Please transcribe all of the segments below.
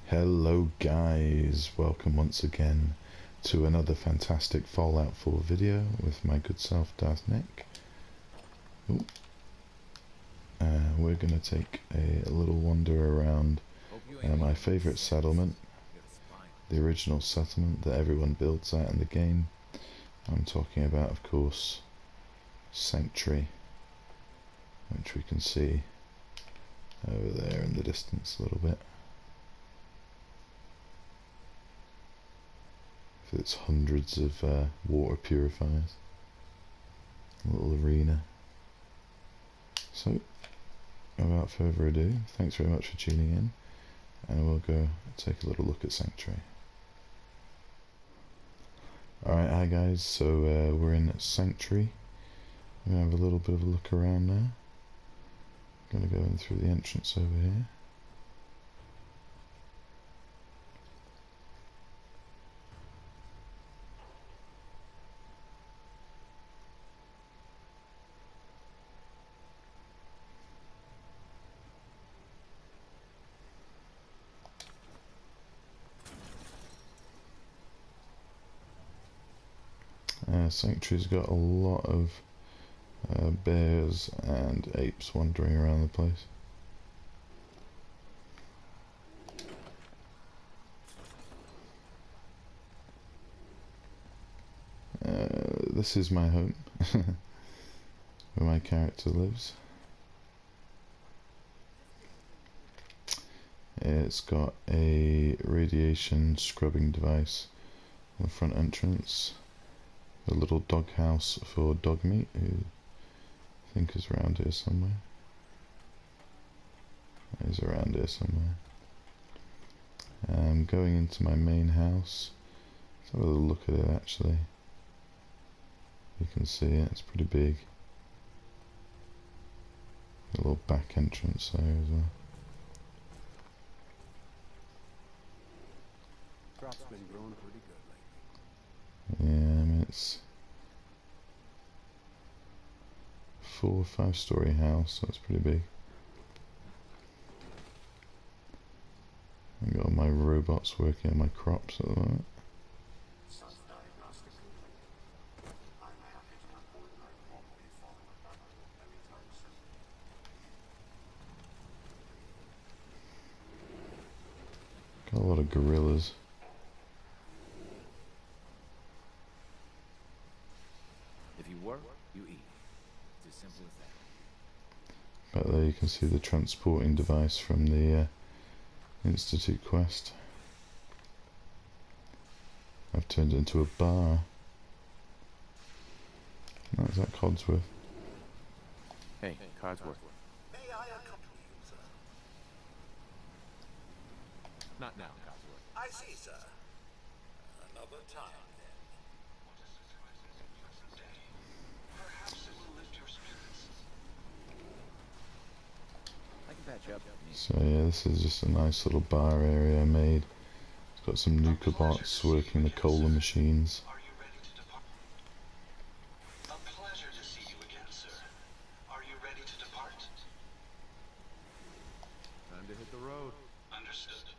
Hello guys, welcome once again to another fantastic Fallout 4 video with my good self Darth Nick. We're going to take a little wander around my favourite settlement, the original settlement that everyone builds at in the game. I'm talking about, of course, Sanctuary, which we can see over there in the distance a little bit. It's hundreds of water purifiers. A little arena. So, without further ado, thanks very much for tuning in, and we'll go take a little look at Sanctuary. Alright, hi guys, so we're in Sanctuary. We're going to have a little bit of a look around now. I'm going to go in through the entrance over here. Sanctuary's got a lot of bears and apes wandering around the place. This is my home, where my character lives. It's got a radiation scrubbing device on the front entrance. A little dog house for dog meat, who I think is around here somewhere. He's around here somewhere. I'm going into my main house. Let's have a little look at it actually. You can see it, it's pretty big. A little back entrance there as well. Crop's been growing pretty good lately. Yeah, I mean it's 4 or 5 story house, so it's pretty big. I've got all my robots working on my crops at the moment. Got a lot of gorillas. If you work, you eat. It's as simple as that. Back there you can see the transporting device from the Institute quest. I've turned it into a bar. That's that Codsworth. Hey, Codsworth. May I accompany you, sir? Not now, Codsworth. I see, sir. Another time, then. Perhaps it will lift your spirits. I can patch up. So yeah, this is just a nice little bar area I made. It's got some nuka bots working the cola machines. Are you ready to depart? A pleasure to see you again, sir. Are you ready to depart? Time to hit the road. Understood.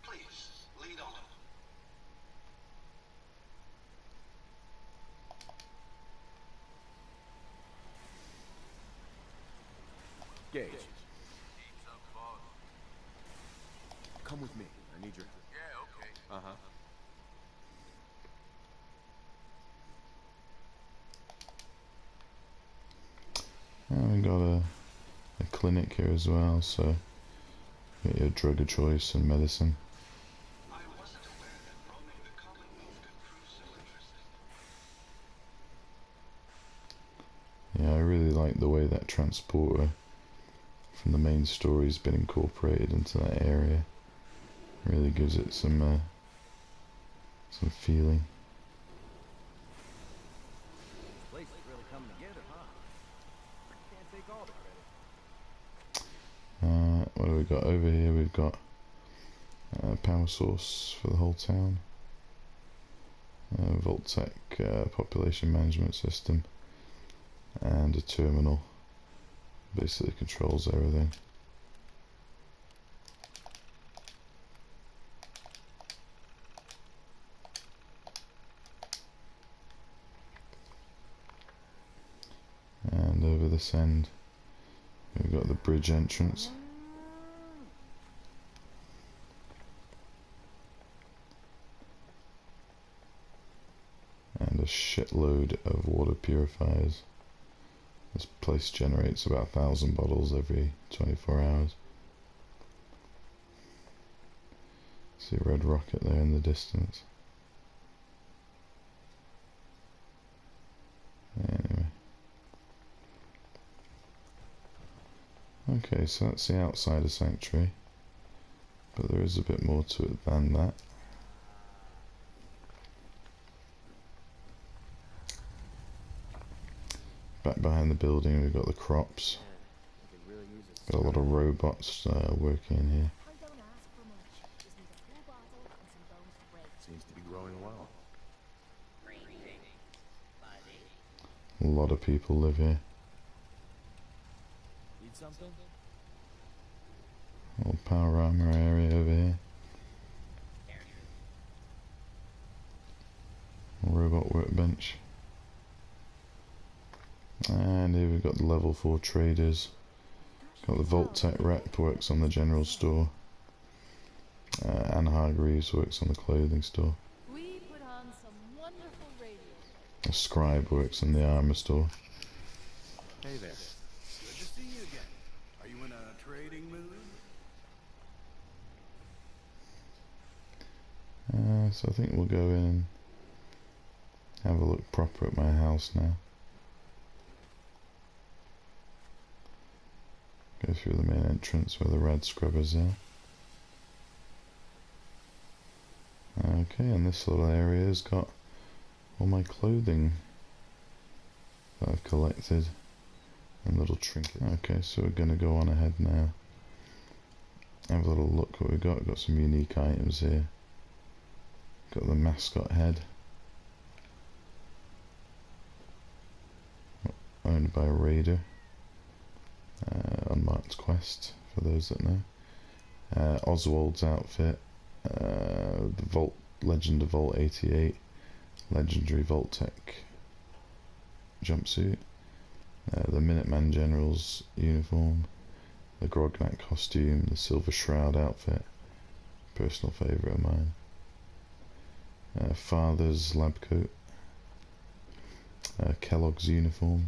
Please, lead on. Gage. Come with me. I need your... Yeah, okay. Uh-huh. We got a clinic here as well, so get your drug of choice and medicine. I wasn't aware that roaming the Commonwealth could prove so interesting. Yeah, I really like the way that transporter from the main story's been incorporated into that area. Really gives it some feeling. This place is really coming together, huh? Can't take all the credit. What do we got over here? We've got a power source for the whole town. Vault-Tec population management system. And a terminal. Basically controls everything. this end we've got the bridge entrance. And a shitload of water purifiers. This place generates about 1,000 bottles every 24 hours. See a red rocket there in the distance. Anyway. Okay, so that's the outside of Sanctuary. But there is a bit more to it than that. Back behind the building we've got the crops. Got a lot of robots working in here. Seems to be growing well. A lot of people live here. Need something? Old power armor area over here. Robot workbench. And here we've got the level 4 traders. Got the Vault-Tec rep, works on the general store. Anne Hargreaves works on the clothing store. We put on some wonderful radio. A scribe works in the armor store. Hey there. Good to see you again. Are you in a trading mood? So I think we'll go in and have a look proper at my house now. Go through the main entrance where the red scrubbers are. Okay, and this little area has got all my clothing that I've collected and little trinkets. Okay, so we're going to go on ahead now. Have a little look what we've got. We've got some unique items here. Got the mascot head. Owned by Raider. Unmarked quest, for those that know. Oswald's outfit. The Legend of Vault 88. Legendary Vault-Tec jumpsuit. The Minuteman General's uniform. The Grognak costume. The Silver Shroud outfit. Personal favourite of mine. Father's lab coat. Kellogg's uniform.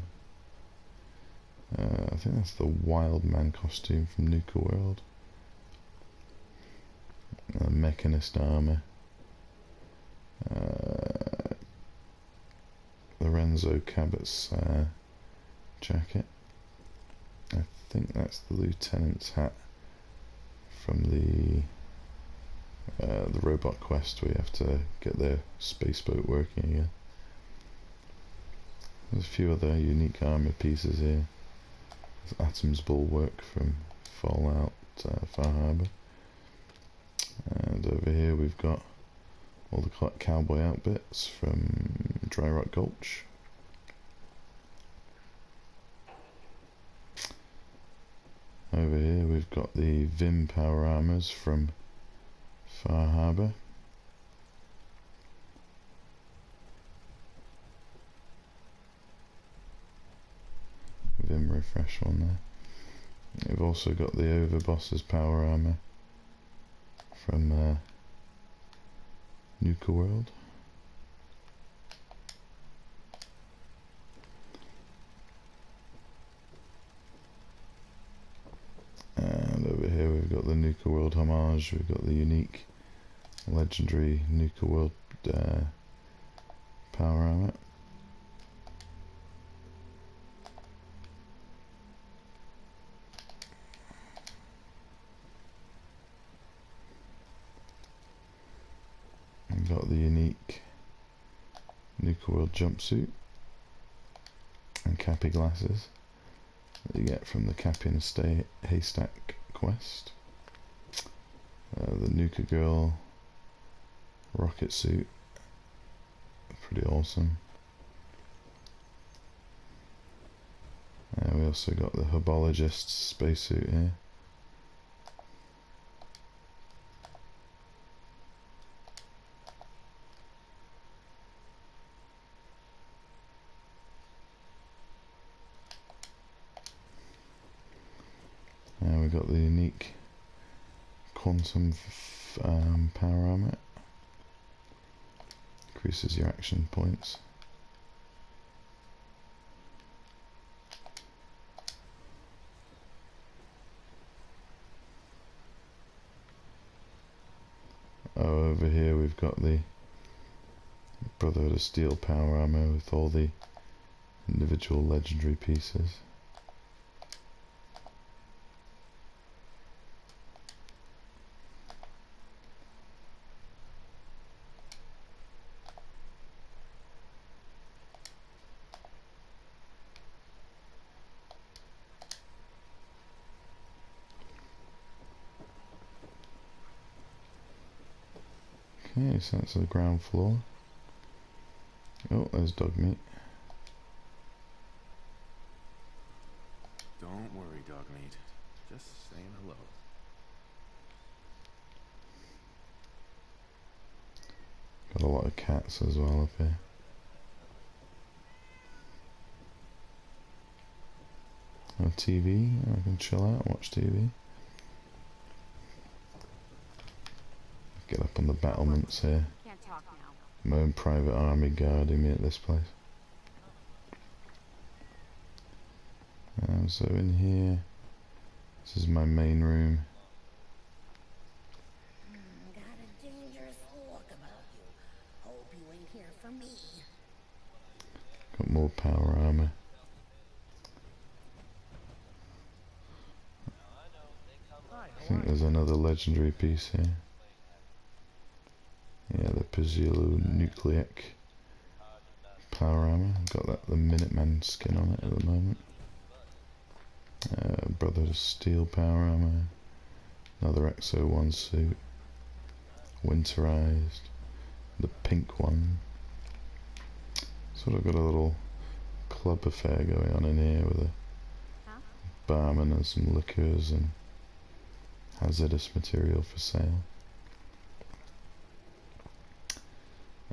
I think that's the Wild Man costume from Nuka World. Mechanist armor. Lorenzo Cabot's jacket. I think that's the lieutenant's hat from the robot quest where you have to get their space boat working again. There's a few other unique armor pieces here. There's Atom's Bulwark from Fallout Far Harbor. And over here we've got all the cowboy outfits from Dry Rock Gulch. Over here we've got the Vim power armors from Far Harbor. Vim refresh one there. We've also got the Overboss's power armor from Nuka World. And over here we've got the Nuka World homage. We've got the unique legendary Nuka World power armor. We've got the unique Nuka World jumpsuit and Cappy glasses that you get from the Cappy and Stay Haystack quest. The Nuka Girl rocket suit, pretty awesome. We also got the Herbologist's spacesuit here. we got the unique quantum power armor. Increases your action points. Oh, over here we've got the Brotherhood of Steel power armor with all the individual legendary pieces. Okay, so that's the ground floor. Oh, there's dog meat. Don't worry, dog meat. Just saying hello. Got a lot of cats as well up here. A TV, I can chill out and watch TV. Get up on the battlements here. Can't talk now. My own private army guarding me at this place. So in here, this is my main room. Got a dangerous look about you. Hope you ain't here for me. Got more power armor. I think there's another legendary piece here. Yeah, the Pizziolo Nucleic power armor. Got that the Minuteman skin on it at the moment. Brotherhood of Steel power armor. Another XO1 suit. Winterized. The pink one. Sort of got a little club affair going on in here with a barman and some liquors and hazardous material for sale.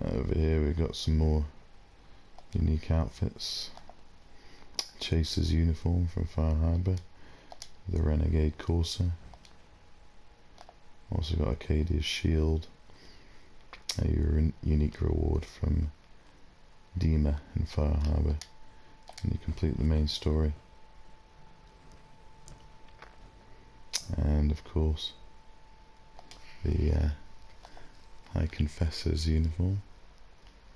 Over here we've got some more unique outfits. Chaser's uniform from Far Harbor, the Renegade Corsair. Also got Arcadia's shield, a unique reward from Dima in Far Harbor, and you complete the main story. And of course the High Confessor's uniform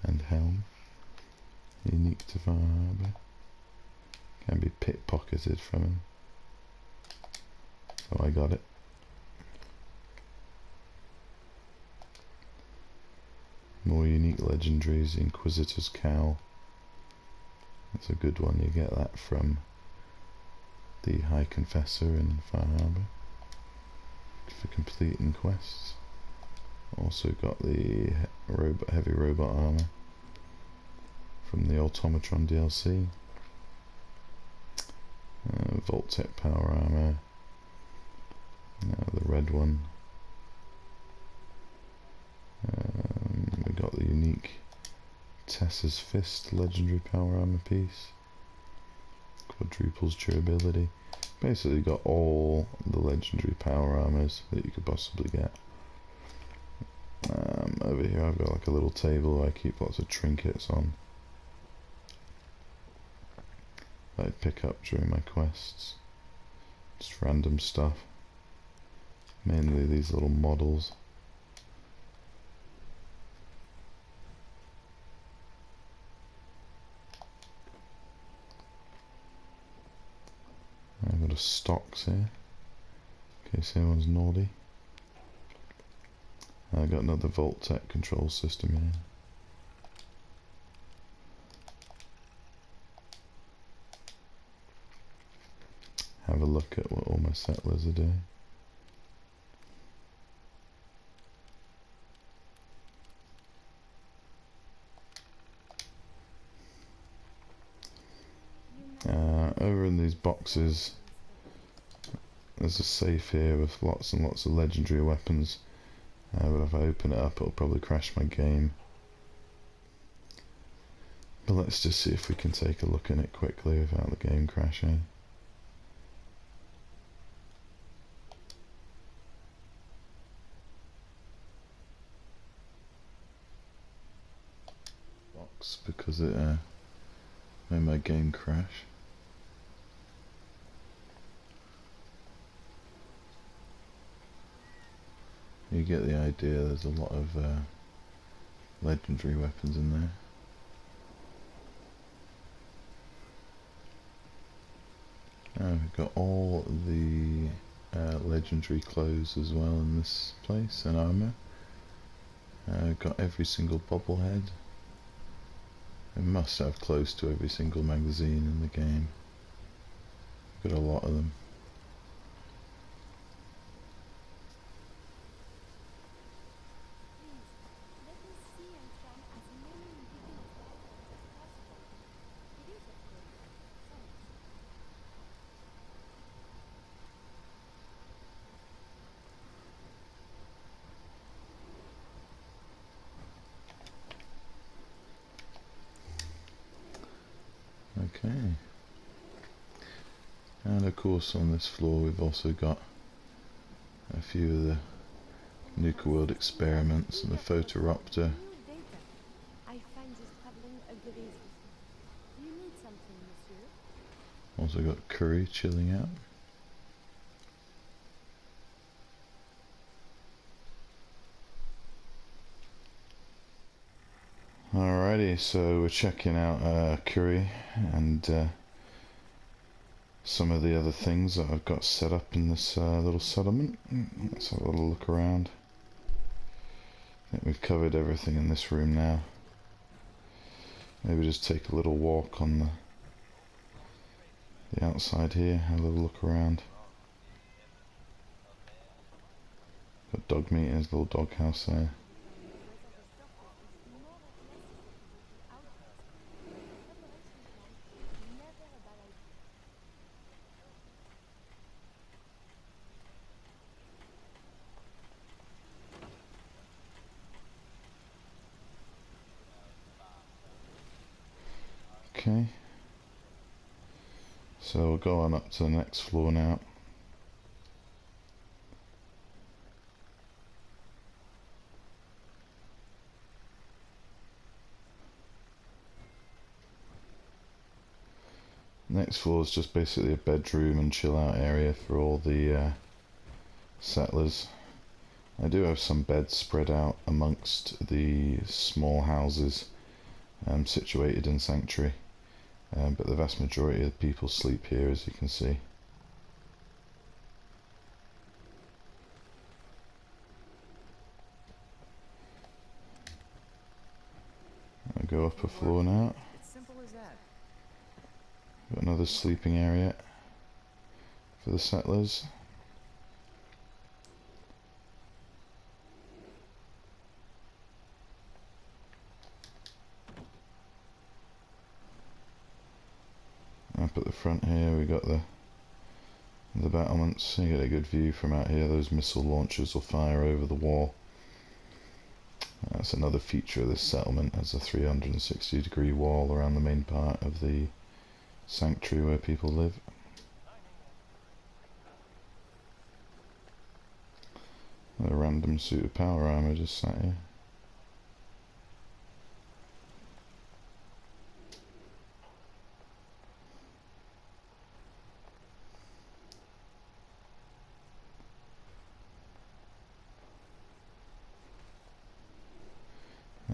and helm, unique to Far Harbor. Can be pickpocketed from him, so I got it. More unique legendaries, Inquisitor's Cowl. That's a good one, you get that from the High Confessor in Far Harbor for completing quests. Also got the heavy robot armor from the Automatron DLC. Voltec power armor, the red one. We got the unique Tessa's Fist legendary power armor piece. Quadruples durability. Basically got all the legendary power armors that you could possibly get. Over here I've got like a little table where I keep lots of trinkets on that I pick up during my quests. Just random stuff. Mainly these little models. I've got a stocks here, in case anyone's naughty. I've got another Voltec control system here. Have a look at what all my settlers are doing. Over in these boxes there's a safe here with lots and lots of legendary weapons, but if I open it up it'll probably crash my game. But let's just see if we can take a look in it quickly without the game crashing. blocks because it made my game crash. You get the idea, there's a lot of legendary weapons in there. We've got all the legendary clothes as well in this place, and armour. Got every single bobblehead. We must have close to every single magazine in the game. Got a lot of them. Okay, and of course on this floor we've also got a few of the Nuka World experiments and the Photoraptor. I find this traveling a great. Do you need something, monsieur? Also got Curry chilling out. Alrighty, so we're checking out Curry and some of the other things that I've got set up in this little settlement. Let's have a little look around. I think we've covered everything in this room now. Maybe just take a little walk on the outside here, have a little look around. Got dog meat, little dog house there. Okay, so we'll go on up to the next floor now. Next floor is just basically a bedroom and chill out area for all the settlers. I do have some beds spread out amongst the small houses situated in Sanctuary. But the vast majority of people sleep here, as you can see. I'll go up a floor now. Simple as that. Got another sleeping area for the settlers. Up at the front here we got the battlements. You get a good view from out here. Those missile launchers will fire over the wall. That's another feature of this settlement, has a 360-degree wall around the main part of the sanctuary where people live. A random suit of power armor just sat here.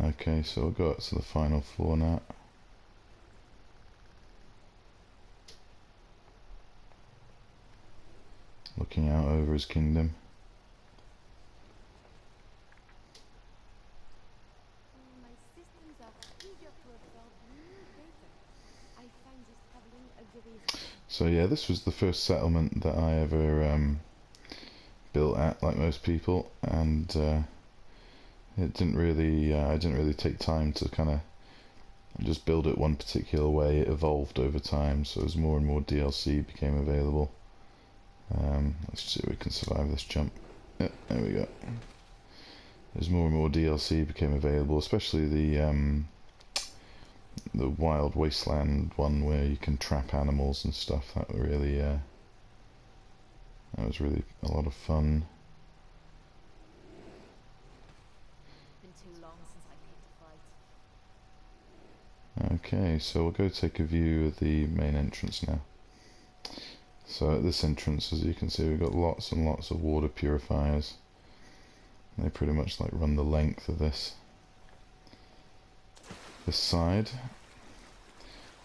Okay, so we'll go up to the final floor now. Looking out over his kingdom. My systems are eager to absorb new data. I find this traveling a great. So yeah, this was the first settlement that I ever built at, like most people, and it didn't really, I didn't really take time to kind of just build it one particular way. It evolved over time, so as more and more DLC became available. Let's see if we can survive this jump. Yeah, there we go. As more and more DLC became available, especially the Wild Wasteland one where you can trap animals and stuff. That really, that was really a lot of fun. Been too long since I came to fight. Okay, so we'll go take a view of the main entrance now. So at this entrance, as you can see, we've got lots and lots of water purifiers. They pretty much like run the length of this side.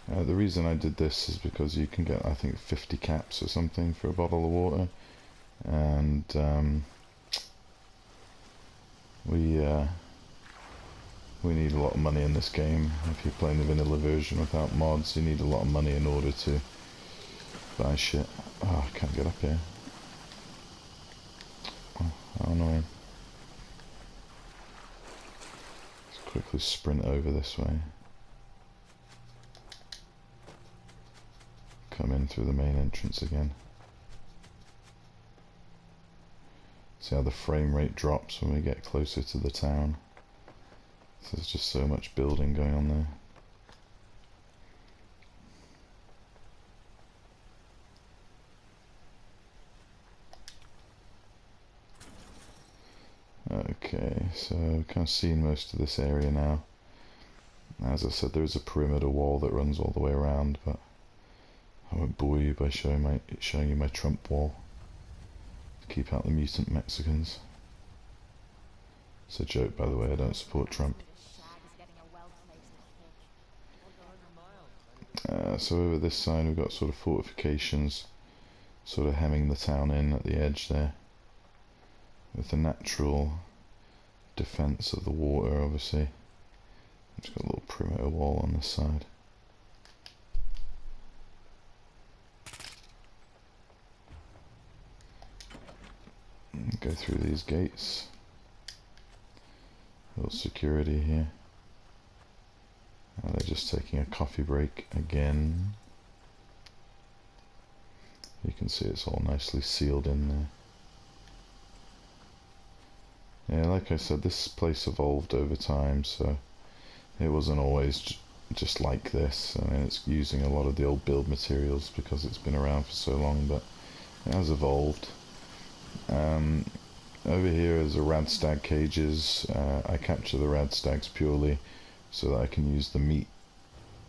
The reason I did this is because you can get, I think, 50 caps or something for a bottle of water, and we need a lot of money in this game. If you're playing the vanilla version without mods, you need a lot of money in order to buy shit. Oh, I can't get up here. Oh, how annoying. Let's quickly sprint over this way. Come in through the main entrance again. See how the frame rate drops when we get closer to the town. So there's just so much building going on there. Okay, so we've kind of seen most of this area now. As I said, there is a perimeter wall that runs all the way around, but I won't bore you by showing you my Trump wall to keep out the mutant Mexicans. It's a joke, by the way. I don't support Trump. So over this side we've got sort of fortifications sort of hemming the town in at the edge there, with the natural defence of the water, obviously. It's got a little perimeter wall on this side. Go through these gates. A little security here. They're just taking a coffee break again. You can see it's all nicely sealed in there. Yeah, like I said, this place evolved over time, so it wasn't always just like this. I mean, it's using a lot of the old build materials because it's been around for so long, but it has evolved. Over here is the radstag cages. I capture the radstags purely so that I can use the meat,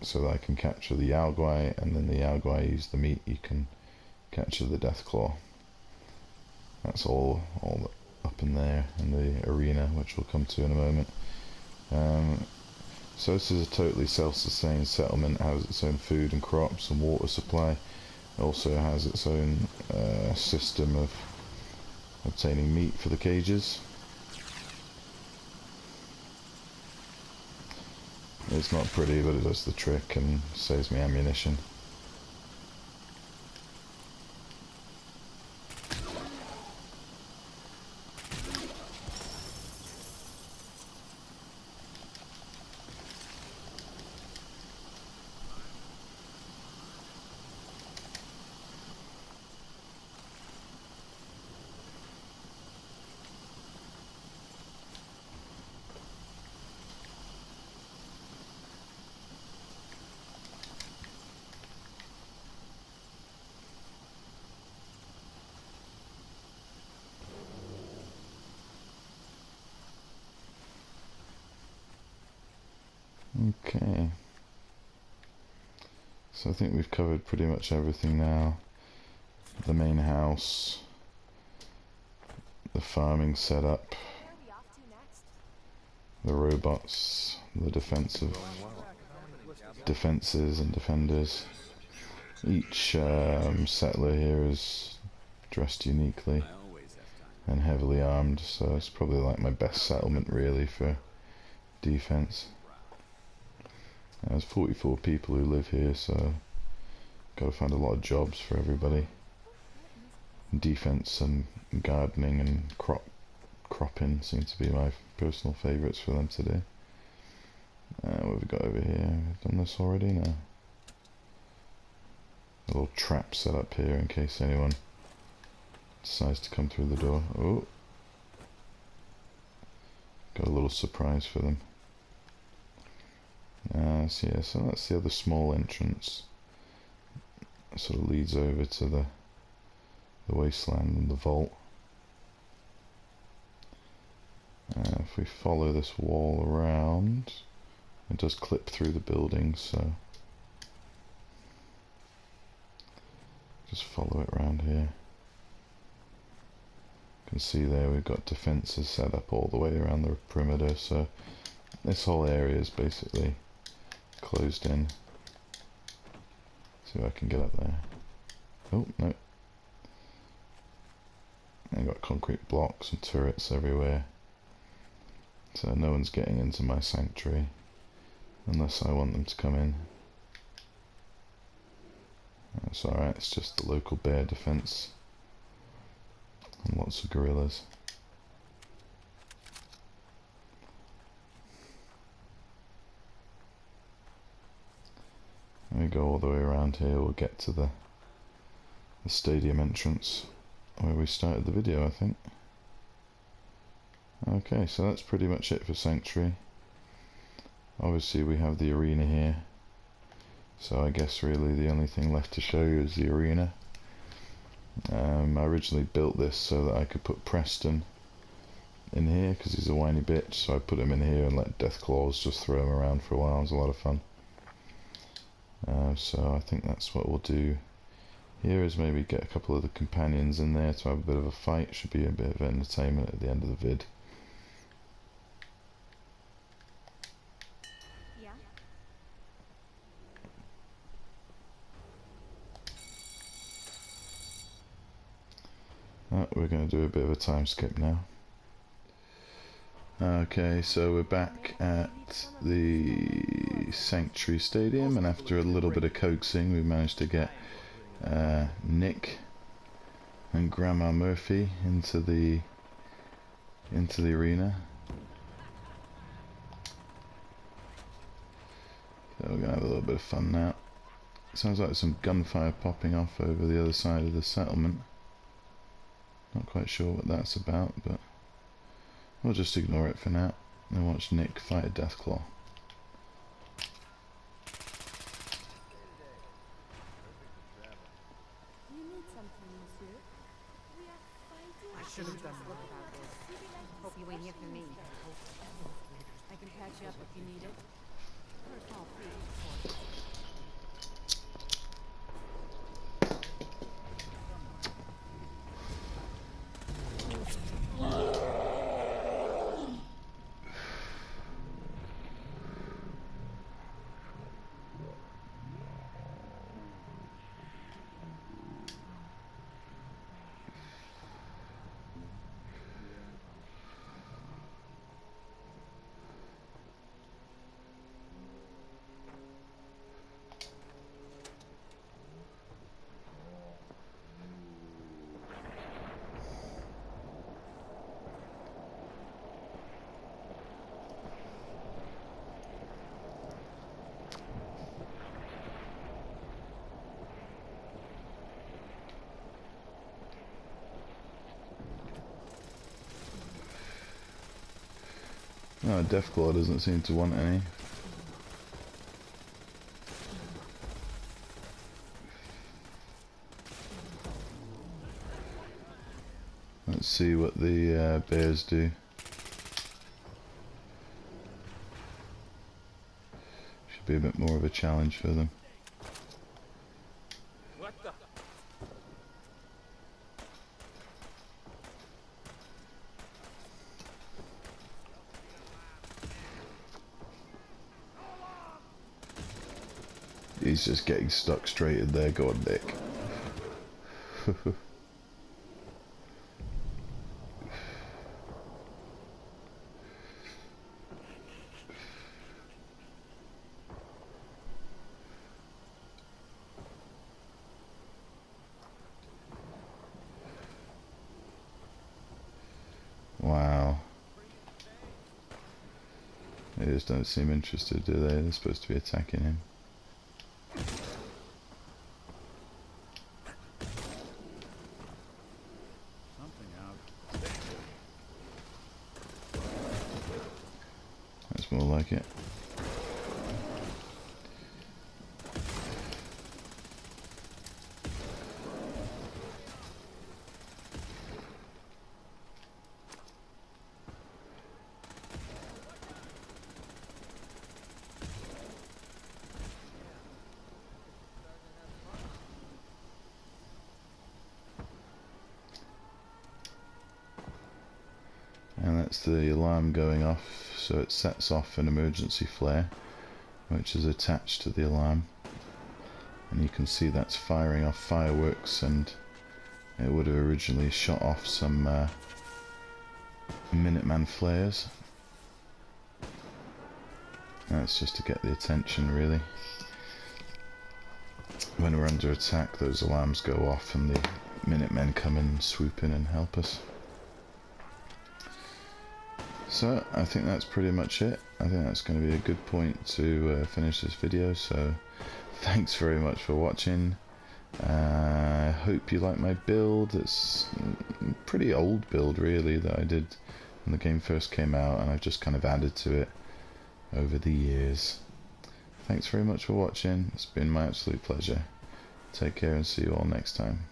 so that I can capture the Yaoguai, and then the Yaoguai use the meat, you can capture the Deathclaw. That's all up in there in the arena, which we'll come to in a moment. So this is a totally self-sustained settlement. It has its own food and crops and water supply. It also has its own system of obtaining meat for the cages. It's not pretty, but it does the trick and saves me ammunition. Okay, so I think we've covered pretty much everything now. The main house, the farming setup, the robots, the defenses and defenders. Each settler here is dressed uniquely and heavily armed, so it's probably like my best settlement really for defense. There's 44 people who live here, so got to find a lot of jobs for everybody. Defense and gardening and cropping seem to be my personal favourites for them to do. What have we got over here? We've done this already? No. A little trap set up here in case anyone decides to come through the door. Oh! Got a little surprise for them. So yeah, so that's the other small entrance. It sort of leads over to the wasteland and the vault. If we follow this wall around, It does clip through the buildings, so just follow it around here. You can see there we've got defences set up all the way around the perimeter, so this whole area is basically closed in. See if I can get up there. Oh, no. I've got concrete blocks and turrets everywhere. So no one's getting into my sanctuary unless I want them to come in. That's alright, it's just the local bear defense and lots of gorillas. When we go all the way around here, we'll get to the stadium entrance where we started the video, I think. Okay, so that's pretty much it for Sanctuary. Obviously we have the arena here, so I guess really the only thing left to show you is the arena. I originally built this so that I could put Preston in here because he's a whiny bitch, so I put him in here and let Deathclaws just throw him around for a while. It was a lot of fun. So I think that's what we'll do here, is maybe get a couple of the companions in there to have a bit of a fight. Should be a bit of entertainment at the end of the vid. Yeah. We're going to do a bit of a time skip now. Okay, so we're back at the Sanctuary Stadium, and after a little bit of coaxing we managed to get Nick and Grandma Murphy into the arena. So we're gonna have a little bit of fun now. Sounds like some gunfire popping off over the other side of the settlement. Not quite sure what that's about, but we'll just ignore it for now and watch Nick fight a Deathclaw. You need something, monsieur? We are fighting. I should have done What that. about this? Hope you ain't here for me. I can patch you up if you need it. For a small fee, of course. No, Deathclaw doesn't seem to want any. Let's see what the bears do. Should be a bit more of a challenge for them. What the? He's just getting stuck straight in there. Go on, Nick. Wow. They just don't seem interested, do they? They're supposed to be attacking him. Something out. That's more like it. that's the alarm going off, so it sets off an emergency flare which is attached to the alarm, and you can see that's firing off fireworks, and it would have originally shot off some Minuteman flares. That's just to get the attention, really. When we're under attack, those alarms go off and the Minutemen come and swoop in and help us. So I think that's pretty much it. I think that's going to be a good point to finish this video, so thanks very much for watching. I hope you like my build. It's a pretty old build, really, that I did when the game first came out, and I've just kind of added to it over the years. Thanks very much for watching. It's been my absolute pleasure. Take care and see you all next time.